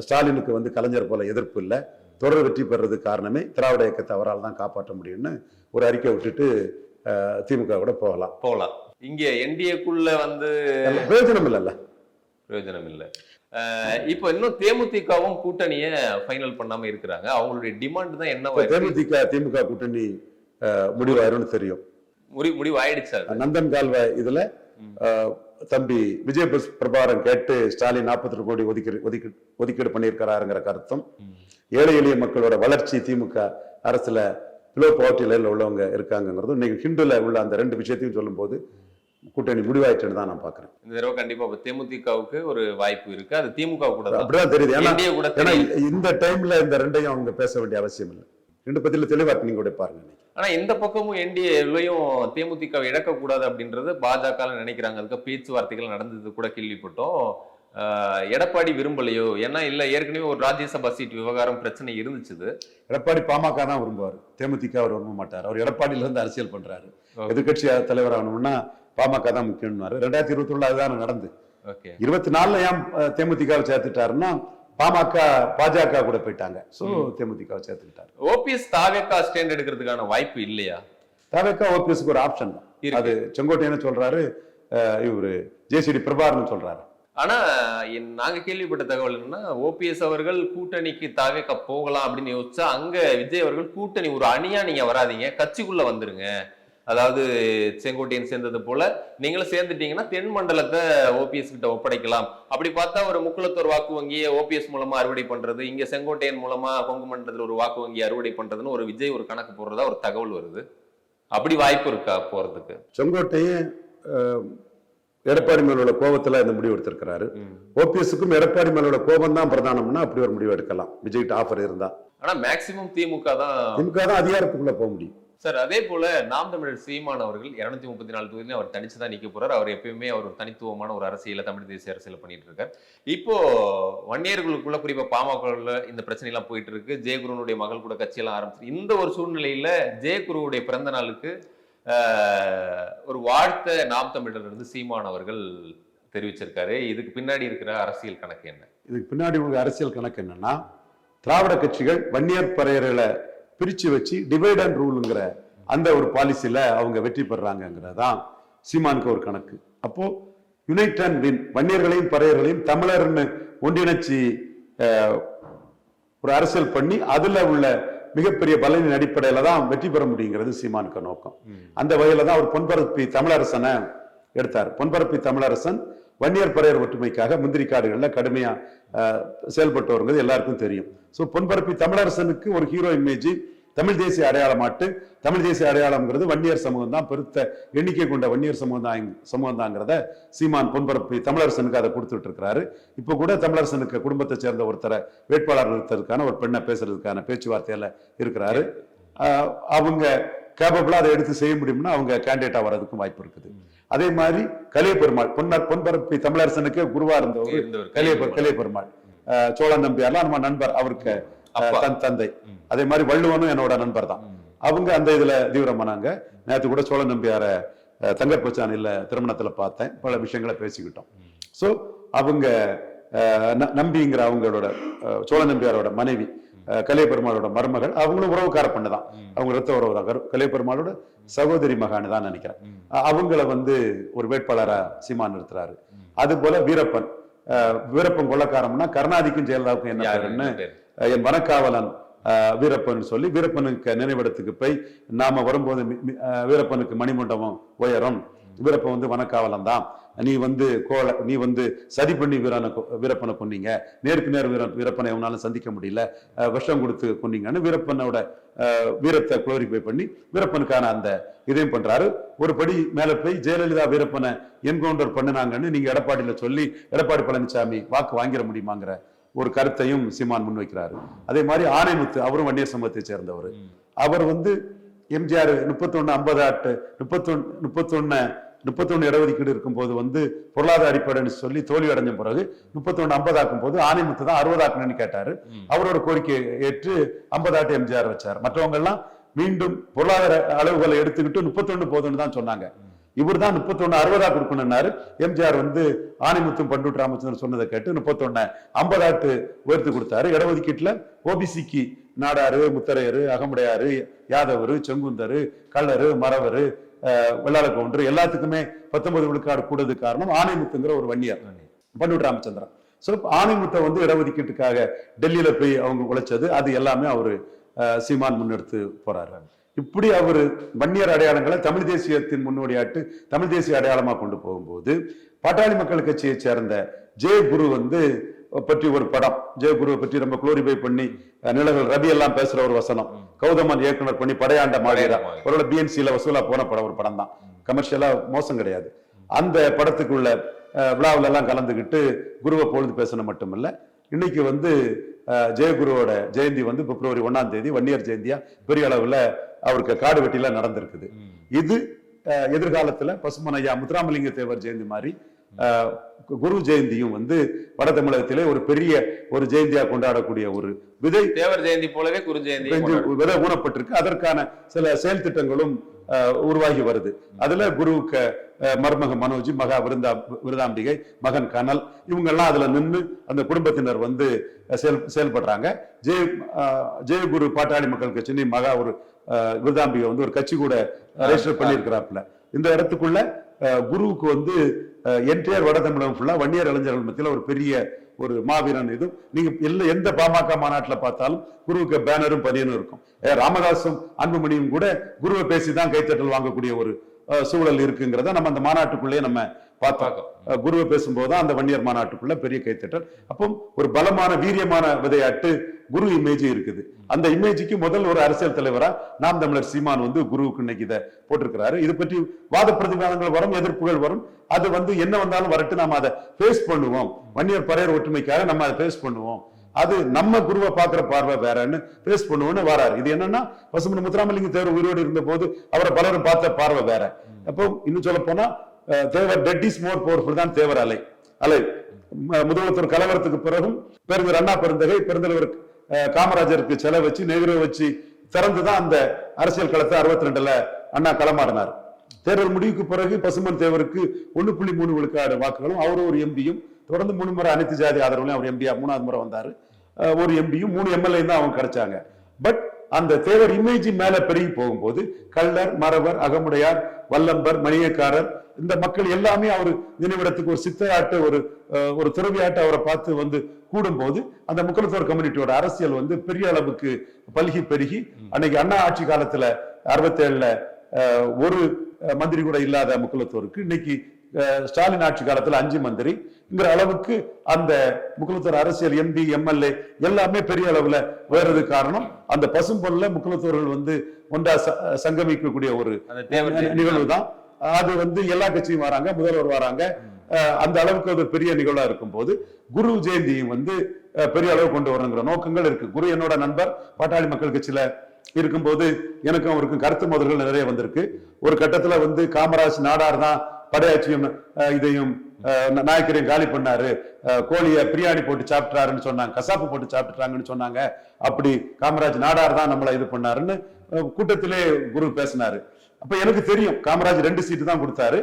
ஸ்டாலினுக்கு வந்து கலைஞர் போல எதிர்ப்பு இல்லை. தொடர் வெற்றி பெறது காரணமே திராவிட இயக்கத்தை அவரால் தான் காப்பாற்ற முடியும்னு ஒரு அறிக்கை விட்டுட்டு திமுக கூட போகலாம். இங்க என்டிஏக்குள்ள வந்து பிரயோஜனம் இல்லைல்ல, பிரயோஜனம் இல்லை. இப்ப இன்னும் தேமுதிகவும் கூட்டணிய ஃபைனல் பண்ணாம இருக்கிறாங்க. அவங்களுடைய டிமாண்ட் தான் என்ன? திமுக கூட்டணி முடிவாயிரும்னு தெரியும். முடிவு ஆயிடுச்சு. நந்தன் கால்வாய் இதுல தம்பி விஜய் பிரபாகரன் கேட்டு ஸ்டாலின் 42 கோடி ஒதுக்கீடு பண்ணியிருக்கிறாருங்கிற கருத்தும், ஏழை எளிய மக்களோட வளர்ச்சி திமுக அரசுல பிலோ பாவர்ட்டி லைன்ல உள்ளவங்க இருக்காங்கிறதும் இன்னைக்கு ஹிந்துல உள்ள அந்த ரெண்டு விஷயத்தையும் சொல்லும் போது கூட்டணி முடிவாயிட்டுன்னு தான் நான் பாக்குறேன். இந்த தடவை கண்டிப்பா தேமுதிகவுக்கு ஒரு வாய்ப்பு இருக்கு. அது திமுக கூட அப்படிதான் தெரியுது. ஏன்னா இந்த டைம்ல இந்த ரெண்டையும் அவங்க பேச வேண்டிய அவசியம் இல்லை. ரெண்டு பத்தியில தெளிவா நீங்க கூட பாருங்க. ஆனா இந்த பக்கமும் என்டிஏலையும் தேமுதிகவை இழக்கக்கூடாது அப்படின்றது பாஜக நினைக்கிறாங்க. அதுக்கு பேச்சுவார்த்தைகள் நடந்தது கூட கேள்விப்பட்டோம். எடப்பாடி விரும்பலையோ? ஏன்னா இல்ல, ஏற்கனவே ஒரு ராஜ்யசபா சீட் விவகாரம் பிரச்சனை இருந்துச்சு. எடப்பாடி பாமக தான் விரும்புவார், தேமுதிக அவர் விரும்ப மாட்டார். அவர் எடப்பாடியில இருந்து அரசியல் பண்றாரு. எதிர்கட்சி தலைவர் ஆகணும்னா பாமக தான் முக்கியம்னாரு. 2021 அதுதான் நடந்து. 24 ஏன் தேமுதிகவை சேர்த்துட்டாருன்னா பாஜக கூட போயிட்டாங்க. சோ தேமுதிக சேர்த்துக்கிட்டாரு. ஓபிஎஸ் தாவேகா ஸ்டாண்ட் எடுக்கிறதுக்கான வாய்ப்பு இல்லையா? தாவேகா ஓபிஎஸ்க்கு ஒரு ஆப்ஷன் தான். அது செங்கோட்டையன் சொல்றாரு, இவரு ஜேசிடி பிரபாகரன் சொல்றாரு. ஆனா நாங்க கேள்விப்பட்ட தகவல் என்னன்னா, ஓபிஎஸ் அவர்கள் கூட்டணிக்கு தாவேகா போகலாம் அப்படின்னு யோசிச்சா, அங்க விஜய் அவர்கள் கூட்டணி ஒரு அணியா நீங்க வராதீங்க, கட்சிக்குள்ள வந்துருங்க. அதாவது செங்கோட்டையன் சேர்ந்தது போல நீங்களும் சேர்ந்துட்டீங்கன்னா தென் மண்டலத்தை ஓபிஎஸ் கிட்ட ஒப்படைக்கலாம். அப்படி பார்த்தா ஒரு முக்குளத்தூர் வாக்கு வங்கியை ஓபிஎஸ் மூலமா அறுவடை பண்றது, இங்க செங்கோட்டையன் மூலமா கொங்கு மண்டலத்தில் ஒரு வாக்கு வங்கி அறுவடை பண்றதுன்னு ஒரு விஜய் ஒரு கணக்கு போடுறதா ஒரு தகவல் வருது. அப்படி வாய்ப்பு இருக்கா போறதுக்கு? செங்கோட்டையன் எடப்பாடி மேலோட கோபத்துல இந்த முடிவு எடுத்திருக்கிறாரு. ஓபிஎஸ்க்கும் எடப்பாடி மேலோட கோபம் தான் பிரதானம்னா அப்படி ஒரு முடிவு எடுக்கலாம் விஜய்கிட்ட ஆஃபர் இருந்தா. ஆனா மேக்சிமம் திமுக தான் அதிகாரத்துக்குள்ள போக முடியும். சார், அதே போல நாம் தமிழர் சீமான் அவர்கள் 234 தொகுதியிலும் அவர் தனிச்சுதான் நிக்க போறார். அவர் எப்பயுமே அவர் ஒரு தனித்துவமான ஒரு அரசியல, தமிழ் தேசிய அரசியல பண்ணிட்டு இருக்கார். இப்போ வன்னியர்களுக்குள்ள குறிப்பா பாமக இந்த பிரச்சனை எல்லாம் போயிட்டு இருக்கு. ஜெயகுருனுடைய மகள் கூட கட்சியெல்லாம் ஆரம்பிச்சு இந்த ஒரு சூழ்நிலையில ஜெயகுருவுடைய பிறந்த நாளுக்கு ஒரு வாழ்த்தை நாம் தமிழர் இருந்து சீமான் அவர்கள் தெரிவிச்சிருக்காரு. இதுக்கு பின்னாடி இருக்கிற அரசியல் கணக்கு என்ன? இதுக்கு பின்னாடி உள்ள அரசியல் கணக்கு என்னன்னா, திராவிட கட்சிகள் வன்னியர் பறையர்களை பிரிச்சு வச்சு டிவைட் அண்ட் ரூல்ங்கிற அந்த ஒரு பாலிசியில அவங்க வெற்றி பெறாங்கிறதான் சீமானுக்கு ஒரு கணக்கு. அப்போ யுனைட் அண்ட் வின், வன்னியர்களையும் பறையர்களையும் தமிழர்னு ஒன்றிணைச்சு ஒரு அரசியல் பண்ணி அதுல உள்ள மிகப்பெரிய பலனின் அடிப்படையில தான் வெற்றி பெற முடியுங்கிறது சீமானுக்கு நோக்கம். அந்த வகையில தான் அவர் பொன்பரப்பி தமிழரசனை எடுத்தார். பொன்பரப்பி தமிழரசன் வன்னியர் பறையர் ஒற்றுமைக்காக முந்திரி காடுகள்ல கடுமையா செயல்பட்டு வருங்கிறது எல்லாருக்கும் தெரியும். ஸோ பொன்பரப்பி தமிழரசனுக்கு ஒரு ஹீரோ இமேஜ், தமிழ் தேசிய அடையாளமாட்டு. தமிழ் தேசிய அடையாளம்ங்கிறது வன்னியர் சமூகம் தான், பெருத்த எண்ணிக்கை கொண்ட வன்னியர் சமூகம் தாங்கிறத சீமான் பொன்பரப்பி தமிழரசனுக்கு அதை கொடுத்துட்டு இருக்கிறாரு. இப்போ கூட தமிழரசனுக்கு குடும்பத்தை சேர்ந்த ஒருத்தரை வேட்பாளர் நிறுத்ததுக்கான ஒரு பெண்ணை பேசுறதுக்கான பேச்சுவார்த்தையில இருக்கிறாரு. அவங்க கேபபிளா அதை எடுத்து செய்ய முடியும்னா அவங்க கேண்டிடேட்டா வர்றதுக்கும் வாய்ப்பு இருக்குது. அதே மாதிரி கலியபெருமாள், பொன்பரப்பி தமிழரசனுக்கு குருவா இருந்தவர் கலியபெருமாள், சோழ நம்பியார்லாம் நம்ம நண்பர், அவருக்கு தந்தை. அதே மாதிரி வள்ளுவனும் என்னோட நண்பர் தான். அவங்க அந்த இதுல தீவிரமானாங்க. நேற்று கூட சோழ நம்பியார தங்கப்பச்சானில திருமணத்துல பார்த்தேன், பல விஷயங்களை பேசிக்கிட்டோம். சோ அவங்க நம்பிங்கிற அவங்களோட சோழ நம்பியாரோட மனைவி கலிய பெருமாளோட மருமகள், அவங்களும் உறவுக்கார பண்ணு தான், அவங்க ரத்த உறவு தான், கலிய பெருமாளோட சகோதரி மகான்னு தான் நினைக்கிறேன். அவங்கள வந்து ஒரு வேட்பாளரா சீமான் நிறுத்துறாரு. அது போல வீரப்பன், வீரப்பன் கொள்ளக்காரம்னா கருணாநிதிக்கும் ஜெயலலிதாவுக்கும் என்ன பேருன்னு என் வனக்காவலன் வீரப்பன் சொல்லி வீரப்பனுக்கு நினைவிடத்துக்கு போய் நாம வரும்போது வீரப்பனுக்கு மணிமண்டபம் உயரும், வீரப்பன் வந்து வனக்காவலன் தான், நீ வந்து சதி பண்ணி வீரப்பனை கொன்னீங்க, நேருக்கு நேர் வீரப்பனை எவனாலும் சந்திக்க முடியல, விஷம் கொடுத்து கொன்னீங்கன்னு வீரப்பனோட வீரத்தை குளோரிஃபை பண்ணி வீரப்பனுக்கான அந்த இதையும் பண்றாரு. ஒரு படி மேல போய் ஜெயலலிதா வீரப்பனை என்கவுண்டர் பண்ணினாங்கன்னு நீங்க எடப்பாடியில சொல்லி எடப்பாடி பழனிசாமி வாக்கு வாங்கிட முடியுமாங்கிற ஒரு கருத்தையும் சீமான் முன்வைக்கிறாரு. அதே மாதிரி ஆணைமுத்து, அவரும் வன்னியர் சமூகத்தை சேர்ந்தவர். அவர் வந்து எம்ஜிஆர் 31 இடஒதுக்கீடு இருக்கும் போது வந்து பொருளாதார அடிப்படைன்னு சொல்லி தோல்வி அடைஞ்ச பிறகு 31 50 ஆக்கும் போது ஆணைமுத்து தான் 60 ஆக்கணும்னு கேட்டாரு. அவரோட கோரிக்கையை ஏற்று 50 ஆட்டு எம்ஜிஆர் வச்சார். மற்றவங்க எல்லாம் மீண்டும் பொருளாதார அளவுகளை எடுத்துக்கிட்டு 31 போதுன்னு தான் சொன்னாங்க. இவர் தான் 31 60 கொடுக்கணும்னாரு. எம்ஜிஆர் வந்து ஆணைமுத்தும் பண்டூர் ராமச்சந்திரன் சொன்னதை கேட்டு 31 50 ஆட்டு உயர்த்தி கொடுத்தாரு. இடஒதுக்கீட்டுல ஓபிசிக்கு நாடாரு, முத்தரையரு, அகமுடையாரு, யாதவரு, செங்குந்தரு, கள்ளரு, மறவரு, வெள்ளாள கவுண்டர் எல்லாத்துக்குமே 19 விழுக்காடு கூடுறது காரணம் ஆணைமுத்துங்கிற ஒரு வன்னியர், பண்டூர் ராமச்சந்திரன். சோ ஆணைமுத்தை வந்து இடஒதுக்கீட்டுக்காக டெல்லியில போய் அவங்க உழைச்சது, அது எல்லாமே அவரு சீமான் முன்னெடுத்து போறாரு. இப்படி அவரு வன்னியர் அடையாளங்களை தமிழ் தேசியத்தின் முன்னோடியாட்டு தமிழ் தேசிய அடையாளமா கொண்டு போகும்போது பாட்டாளி மக்கள் கட்சியை சேர்ந்த ஜெயகுரு வந்து பற்றி ஒரு படம், ஜெயகுருவை பற்றி ரொம்ப குளோரிஃபை பண்ணி நிலங்கள் ரவி எல்லாம் பேசுற ஒரு வசனம், கௌதமன் இயக்குனர் பண்ணி படையாண்ட மாவீரா ஒரு பிஎன்சியில வசூலா போன படம், ஒரு படம் தான், கமர்ஷியலா மோசம் கிடையாது. அந்த படத்துக்குள்ள விழாவில எல்லாம் கலந்துகிட்டு குருவை பொழுது பேசணும் மட்டுமில்ல, இன்னைக்கு வந்து ஜெயகுருவோட ஜெயந்தி வந்து பிப்ரவரி 1ஆம் தேதி வன்னியர் ஜெயந்தியா பெரிய அளவுல அவருக்கு காடு வெட்டில நடந்திருக்குது. இது எதிர்காலத்துல பசுமனையா முத்துராமலிங்க தேவர் ஜெயந்தி மாதிரி குரு ஜெயந்தியும் வந்து வட தமிழகத்திலே ஒரு பெரிய ஒரு ஜெயந்தியா கொண்டாடக்கூடிய ஒரு விதை, தேவர் ஜெயந்தி போலவே குரு ஜெயந்தி விதை ஊனப்பட்டிருக்கு. அதற்கான சில செயல் திட்டங்களும் உருவாகி வருது. அதுல குருவுக்கு மருமக மனோஜி, மகா விருதாம்பிகை, மகன் கனல், இவங்க எல்லாம் அதுல நின்று அந்த குடும்பத்தினர் வந்து செயல்படுறாங்க. ஜெயகுரு பாட்டாளி மக்கள் கட்சி மகா ஒரு விருதாம்பிகை வந்து ஒரு கட்சி கூட ரெஜிஸ்டர் பண்ணியிருக்கிறாப்புல. இந்த இடத்துக்குள்ள குருவுக்கு வந்து என்டையர் வட தமிழகம் ஃபுல்லா வன்னியர் இளைஞர்கள் மத்தியில ஒரு பெரிய ஒரு மாவீரன். இது நீங்க எந்த பாமக மாநாட்டில் பார்த்தாலும் குருவுக்கு பேனரும் பதியனும் இருக்கும். ராமதாசும் அன்புமணியும் கூட குருவை பேசிதான் கைத்தட்டல் வாங்கக்கூடிய ஒரு சூழல் இருக்குங்கிறத நம்ம அந்த மாநாட்டுக்குள்ளேயே நம்ம பார்த்தாக்கோம். குருவை பேசும்போதுதான் அந்த வன்னியர் மாநாட்டுக்குள்ள பெரிய கைத்தட்டல். அப்போ ஒரு பலமான வீரியமான விதையாட்டு குரு இமேஜ் இருக்குது. அந்த இமேஜுக்கு முதல் ஒரு அரசியல் தலைவரா நாம் தமிழர் சீமான் வந்து குருவுக்கு இன்னைக்கு இதை போட்டிருக்கிறாரு. இது பற்றி வாத பிரதிவாதங்கள் வரும், எதிர்ப்புகள் வரும். அது வந்து என்ன வந்தாலும் வரட்டு, நம்ம அதை பேஸ் பண்ணுவோம். வன்னியர் பறையர் ஒற்றுமைக்காக நம்ம அதை பேஸ் பண்ணுவோம். அது நம்ம குருவை பாக்குற பார்வை வேறன்னு பேஸ் பண்ணுவோம்னு வராரு. இது என்னன்னா பசுமன் முத்துராமலிங்க தேவர் உயிரோடு இருந்த போது அவரை பலரும் பார்த்த பார்வை வேற. அப்போ இன்னும் சொல்ல போனா தேவர் டெட் இஸ் மோர் பவர்ஃபுல் தான் தேவர் அலை. முதல்வர் கலவரத்துக்கு பிறகும் பெருந்தர் அண்ணா பெருந்தகை பெருந்தலைவர் காமராஜருக்கு செலவு வச்சு நெகிர வச்சு திறந்துதான் அந்த அரசியல் களத்தை 62ல அண்ணா களமாடினார். தேர்தல் முடிவுக்கு பிறகு பசுமன் தேவருக்கு 1.3 விழுக்காடு வாக்குகளும் அவர் ஒரு எம்பியும் தொடர்ந்து 3 முறை அனைத்து ஜாதி ஆதரவுலையும் அவர் எம்பியா 3வது முறை வந்தாரு. ஒரு எம்பியும் 3 எம்எல்ஏ தான் அவங்க கிடைச்சாங்க. பட் அந்த தேவர் இமேஜ் மேல பெருகி போகும்போது கள்ளர், மறவர், அகமுடையார், வல்லம்பர், மணியக்காரர் இந்த மக்கள் எல்லாமே அவர் நினைவிடத்துக்கு ஒரு சித்தையாட்டு ஒரு துறவியாட்டு அவரை பார்த்து வந்து கூடும் போது அந்த முக்குலத்தோர் கம்யூனிட்டியோட அரசியல் வந்து பெரிய அளவுக்கு பல்கி பெருகி அன்னைக்கு அண்ணா ஆட்சி காலத்துல 67ல ஒரு மந்திரி கூட இல்லாத முக்குலத்தோருக்கு இன்னைக்கு ஸ்டாலின் ஆட்சி காலத்துல 5 மந்திரிங்கிற அளவுக்கு அந்த முக்குலத்தோர் அரசியல் எம்பி எம்எல்ஏ எல்லாமே பெரிய அளவுல உயர்றது காரணம் அந்த பசும்பொருள்ல முக்குலத்தோர்கள் வந்து ஒன்றா சங்கமிக்கக்கூடிய ஒரு நிகழ்வு தான். அது வந்து எல்லா கட்சியும் வராங்க, முதல்வர் வராங்க. அந்த அளவுக்கு அது பெரிய நிகழ்வா இருக்கும் போது குரு ஜெயந்தியும் வந்து பெரிய அளவு கொண்டு வரணுங்கிற நோக்கங்கள் இருக்கு. குரு என்னோட நண்பர், பாட்டாளி மக்கள் கட்சியில இருக்கும்போது எனக்கும் அவருக்கும் கருத்து மோதல்கள் நிறைய வந்திருக்கு. ஒரு கட்டத்துல வந்து காமராஜ் நாடார் தான் படையாட்சியும் இதையும் நாயக்கரையும் காலி பண்ணாரு, கோழிய பிரியாணி போட்டு சாப்பிட்டாருன்னு சொன்னாங்க, கசாப்பு போட்டு சாப்பிட்டுறாங்கன்னு சொன்னாங்க. அப்படி காமராஜ் நாடார் தான் நம்மளை இது பண்ணாருன்னு கூட்டத்திலே குரு பேசினாரு. அப்ப எனக்கு தெரியும் காமராஜ் 2 சீட்டு தான் கொடுத்தாரு.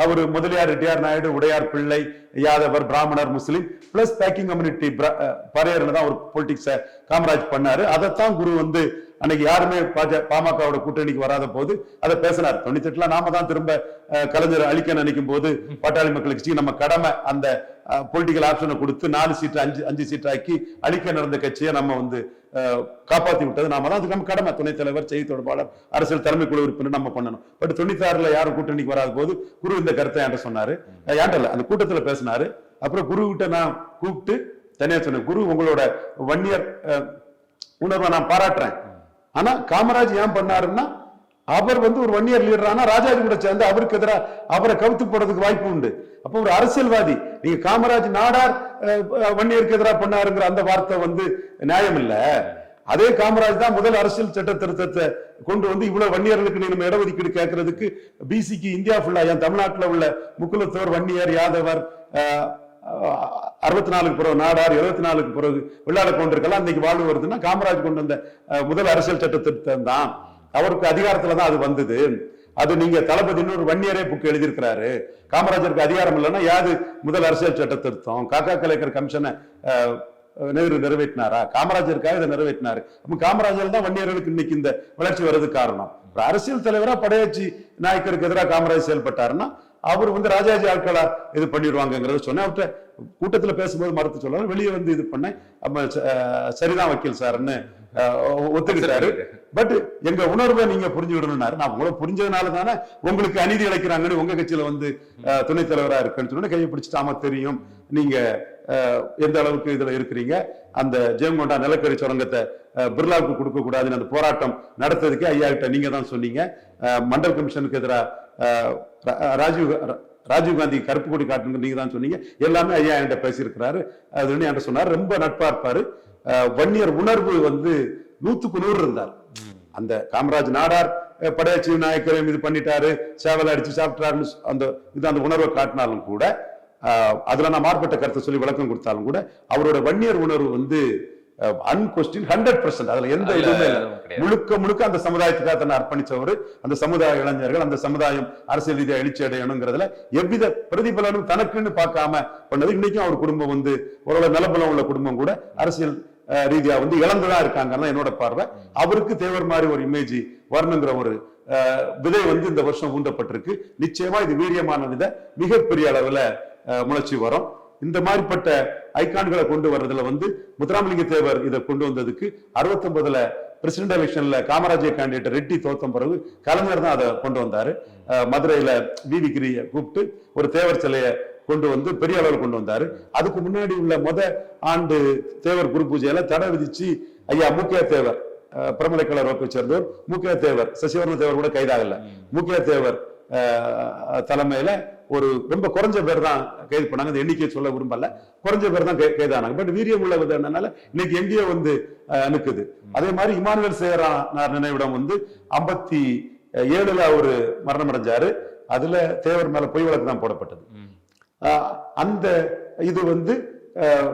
அவர் முதலியார், ரெட்டியார், நாயுடு, உடையார், பிள்ளை, யாதவர், பிராமணர், முஸ்லிம் பிளஸ் பேக்கிங் கம்யூனிட்டி பரையர்னு தான் ஒரு பொலிட்டிக்ஸை காமராஜ் பண்ணாரு. அதைத்தான் குரு வந்து அன்னைக்கு யாருமே பாமகவோட கூட்டணிக்கு வராத போது அதை பேசினார். 98ல நாம தான் திரும்ப கலைஞர் அழிக்க நினைக்கும் போது பாட்டாளி மக்கள் கட்சி நம்ம கடமை அந்த பொலிட்டிக்கல் ஆப்ஷனை கொடுத்து 4 சீட்டு 5 சீட் ஆக்கி அழிக்க நடந்த கட்சியை நம்ம வந்து காப்பாத்தி விட்டது நாம தான். அதுக்கு நம்ம கடமை. துணைத் தலைவர், செய்தி தொடர்பாளர், அரசியல் தலைமை குழு உறுப்பினர் நம்ம பண்ணணும். பட் 96ல யாரும் கூட்டணிக்கு வராத போது குரு இந்த கருத்தை என்கிட்ட சொன்னாரு. ஏன்டல அந்த கூட்டத்துல பேசினாரு. அப்புறம் குரு கிட்ட நான் கூப்பிட்டு தனியா சொன்னேன், குரு உங்களோட 1 இயர் உணர்வை நான் பாராட்டுறேன். ஆனா காமராஜ் ஏன் பண்ணாருன்னா அவர் வந்து ஒரு 1 இயர் லீடர். ஆனா ராஜாஜி கூட சேர்ந்து அவருக்கு எதிராக அவரை கவுத்து போடுறதுக்கு வாய்ப்பு உண்டு. அப்போ ஒரு அரசியல்வாதி நீங்க காமராஜ் நாடார் 1 இயருக்கு எதிராக பண்ணாருங்கிற அந்த வார்த்தை வந்து நியாயம் இல்ல. அதே காமராஜ் தான் முதல் அரசியல் சட்ட திருத்தத்தை கொண்டு வந்து இவ்வளவு 1 இயர்களுக்கு நம்ம இடஒதுக்கீடு கேட்கறதுக்கு பிசிக்கு இந்தியா ஃபுல்லா ஏன் தமிழ்நாட்டில் உள்ள முக்குலத்தோர் 1 இயர், யாதவர் 64க்கு பிறகு நாடார், 74க்கு பிறகு வெள்ளாள கவுண்டர்கள்லாம் இன்னைக்கு வாழ்வு வருதுன்னா காமராஜ் கொண்டு வந்த முதல் அரசியல் சட்ட திருத்தம் தான். அவருக்கு அதிகாரத்துல தான் அது வந்தது. அது நீங்க தளபதி இன்னொரு 1 இயரே புக் எழுதியிருக்கிறாரு. காமராஜருக்கு அதிகாரம் இல்லைன்னா யாது முதல் அரசியல் சட்ட திருத்தம்? காக்கா கலைஞர் கமிஷனை நேரு நிறைவேற்றினாரா? காமராஜருக்காக இதை நிறைவேற்றினாரு. அப்ப காமராஜர் தான் 1 இயர்களுக்கு இன்னைக்கு இந்த வளர்ச்சி வர்றதுக்கு காரணம். அரசியல் தலைவரா படையாட்சி நாயக்கருக்கு எதிராக காமராஜ் செயல்பட்டாருன்னா அவர் வந்து ராஜாஜி ஆட்களா இது பண்ணிடுவாங்கிறத சொன்னேன். அவர்கிட்ட கூட்டத்துல பேசும்போது மறுத்து சொல்லலாம். வெளியே வந்து இது பண்ணேன். சரிதான் வக்கீல் சார்ன்னு ஒத்துக்கிட்டாரு. பட் எங்க உணர்வை நீங்க புரிஞ்சுக்கிடணும்னாரு. நான் உங்களை புரிஞ்சதுனால தானே உங்களுக்கு அநீதி இழைக்கிறாங்கன்னு உங்க கட்சியில வந்து துணைத் தலைவரா இருக்குன்னு சொன்ன கையை பிடிச்சிட்டு ஆமா தெரியும் நீங்க எந்த அளவுக்கு இதுல இருக்கிறீங்க. அந்த ஜெயங்கொண்டா நிலக்கரி சுரங்கத்தை பிர்லாவுக்கு கொடுக்க கூடாதுன்னு அந்த போராட்டம் நடத்ததுக்கே ஐயா கிட்ட நீங்க தான் சொன்னீங்க. மண்டல் கமிஷனுக்கு எதிராக ராஜீவ்காந்தி கருப்பு கொடி காட்டுங்க நீங்க தான் சொன்னீங்க. எல்லாமே ஐயா என்கிட்ட பேசியிருக்கிறாரு. அது என்கிட்ட சொன்னாரு. ரொம்ப நட்பா இருப்பாரு. 1 இயர் உணர்வு வந்து 100க்கு 100 இருந்தார். அந்த காமராஜ் நாடார் படையாட்சி நாயக்கரையும் இது பண்ணிட்டாரு, சேவலை அடிச்சு சாப்பிட்டாருன்னு அந்த உணர்வை காட்டினாலும் கூட, அதுல நான் மாறுபட்ட கருத்தை சொல்லி விளக்கம் கொடுத்தாலும் கூட அவரோட 1 இயர் உணர்வு வந்து அன்கொஸ்டின் 100%. அதுல எந்த இதுவுமே இல்லை. முழுக்க முழுக்க அந்த சமுதாயத்துக்காக தன்னை அர்ப்பணிச்சவர். அந்த சமுதாய இளைஞர்கள், அந்த சமுதாயம் அரசியல் ரீதியாக எழுச்சி அடையணுங்கிறதுல எவ்வித பிரதிபலனும் தனக்குன்னு பார்க்காம பண்ணது. இன்னைக்கும் அவர் குடும்பம் வந்து ஓரளவு நிலபலம் உள்ள குடும்பம் கூட அரசியல் ரீதியா வந்து இழந்துதான் இருக்காங்கன்னா என்னோட பார்வை. அவருக்கு தேவர் மாதிரி ஒரு இமேஜ் வரணுங்கிற ஒரு விதை வந்து இந்த வருஷம் ஊண்டப்பட்டிருக்கு. நிச்சயமா இது வீரியமான விதை மிகப்பெரிய அளவுல முளைச்சி வரும். இந்த மாதிரிப்பட்ட ஐகான்களை கொண்டு வர்றதுல வந்து முத்துராமலிங்க தேவர் இதை கொண்டு வந்ததுக்கு 69ல பிரசிடென்ட் எலெக்ஷன்ல காமராஜ் கேண்டிடேட் ரெட்டி தோத்தம் பிறகு கலைஞர் தான் அதை கொண்டு வந்தாரு. மதுரையில விவி கிரியை கூப்பிட்டு ஒரு தேவர் சிலையை கொண்டு வந்து பெரிய அளவில் கொண்டு வந்தாரு. அதுக்கு முன்னாடி உள்ள ஆண்டு தேவர் குரு பூஜையில தடை விதிச்சு ஐயா மூக்கையா தேவர், பிரமலைக்கலர் வகுப்பை சேர்ந்தவர் மூக்கையா தேவர், சசிவர்ண தேவர் கூட கைதாகல. மூக்கையா தேவர் தலைமையில ஒரு ரொம்ப குறைஞ்ச பேர் தான் கைது பண்ணாங்க. அந்த எண்ணிக்கையை சொல்ல விரும்பல, குறைஞ்ச பேர் தான் கைதானாங்க. பட் வீரியம் உள்ள விதனால இன்னைக்கு எங்கேயோ வந்து அணுக்குது. அதே மாதிரி இமானுவேல் சேகரனார் நினைவிடம் வந்து 57ல அவரு மரணம் அடைஞ்சாரு. அதுல தேவர் மேல பொய் வழக்கு தான் போடப்பட்டது. அந்த இது வந்து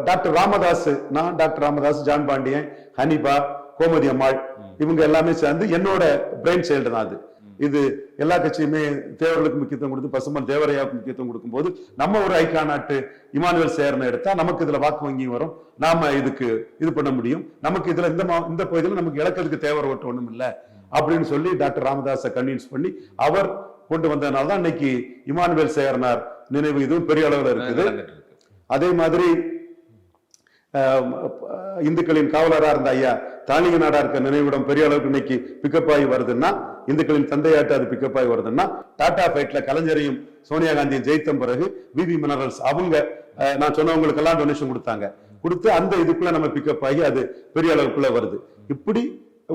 டாக்டர் ராமதாஸ், நான் டாக்டர் ராமதாஸ், ஜான் பாண்டியன், ஹனிபா, கோமதி அம்மாள் இவங்க எல்லாமே சேர்ந்து என்னோட பிரெயின் சைல்டு தான் அது. இது எல்லா கட்சியுமே தேவர்களுக்கு முக்கியத்துவம் கொடுத்து பசுமன் தேவரையாவுக்கு முக்கியத்துவம் கொடுக்கும் போது நம்ம ஒரு ஐக்கா நாட்டு இமானுவேல் சேகரனை எடுத்தா நமக்கு இதுல வாக்கு வங்கி வரும், நாம இதுக்கு இது பண்ண முடியும், நமக்கு இதுல இந்த பகுதியில் நமக்கு இழக்கிறதுக்கு தேவர் ஓட்டு ஒண்ணும் இல்லை அப்படின்னு சொல்லி டாக்டர் ராமதாஸை கன்வின்ஸ் பண்ணி அவர் கொண்டு வந்ததுனாலதான் இன்னைக்கு இமானுவேல் சேகரனார் நினைவு இதுவும் பெரிய அளவுல இருக்குது. அதே மாதிரி இந்துக்களின் காவலரா இருந்த ஐயா தாலிக நாடா இருக்க நினைவிடம் பெரிய அளவுக்கு இன்னைக்கு பிக்கப் ஆகி வருதுன்னா, இந்துக்களின் தந்தையாட்டு அது பிக்கப் ஆகி வருதுன்னா, டாடா ஃபைட்ல கலைஞரையும் சோனியா காந்தியும் ஜெயித்த பிறகு விவி மினரல்ஸ் அவங்க நான் சொன்னவங்களுக்கு எல்லாம் டொனேஷன் கொடுத்து அந்த இதுக்குள்ள நம்ம பிக்கப் ஆகி அது பெரிய அளவுக்குள்ள வருது. இப்படி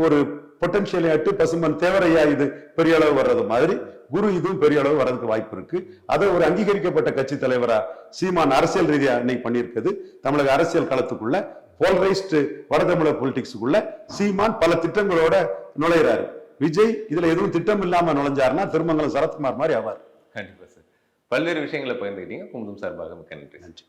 ஒரு பொட்டன்ஷியல் ஆட்டு பசுமன் தேவரையா இது பெரிய அளவு வர்றது மாதிரி குரு இதுவும் பெரிய அளவு வர்றதுக்கு வாய்ப்பு இருக்கு. அதை ஒரு அங்கீகரிக்கப்பட்ட கட்சி தலைவரா சீமான் அரசியல் ரீதியா இன்னைக்கு பண்ணியிருக்குது. தமிழக அரசியல் களத்துக்குள்ள போல்ரைஸ்ட் வடதமிழர் பொலிட்டிக்ஸுக்குள்ள சீமான் பல திட்டங்களோட நுழைகிறாரு. விஜய் இதுல எதுவும் திட்டம் இல்லாம நுழைஞ்சாருன்னா திருமங்கலம் சரத்குமார் மாதிரி ஆவார். கண்டிப்பா சார். பல்வேறு விஷயங்களை பகிர்ந்துக்கிட்டீங்க. குமுதம் சார்பாக மிக்க நன்றி.